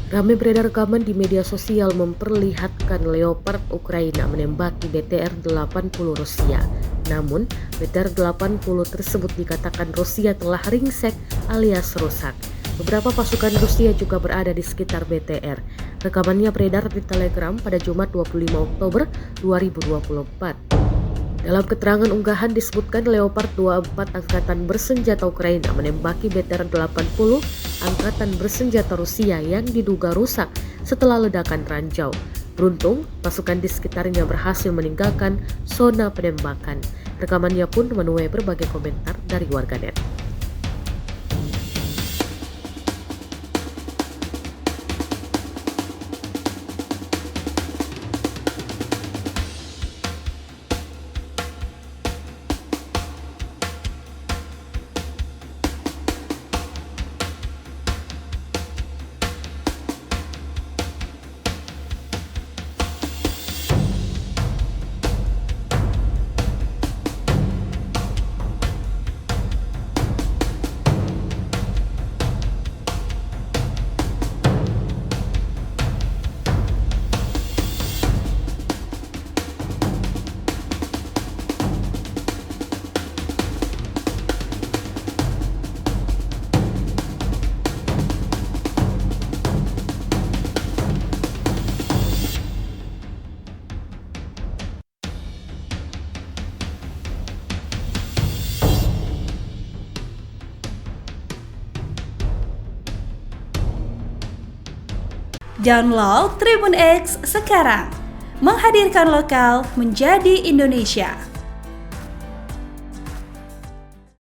Ramai beredar rekaman di media sosial memperlihatkan Leopard Ukraina menembaki BTR-80 Rusia. Namun, BTR-80 tersebut dikatakan Rusia telah ringsek alias rusak. Beberapa pasukan Rusia juga berada di sekitar BTR. Rekamannya beredar di Telegram pada Jumat 25 Oktober 2024. Dalam keterangan unggahan disebutkan Leopard 24 Angkatan Bersenjata Ukraina menembaki BTR-80 Angkatan Bersenjata Rusia yang diduga rusak setelah ledakan ranjau. Beruntung, pasukan di sekitarnya berhasil meninggalkan zona penembakan. Rekamannya pun menuai berbagai komentar dari warganet. Download Tribun X sekarang, menghadirkan lokal menjadi Indonesia.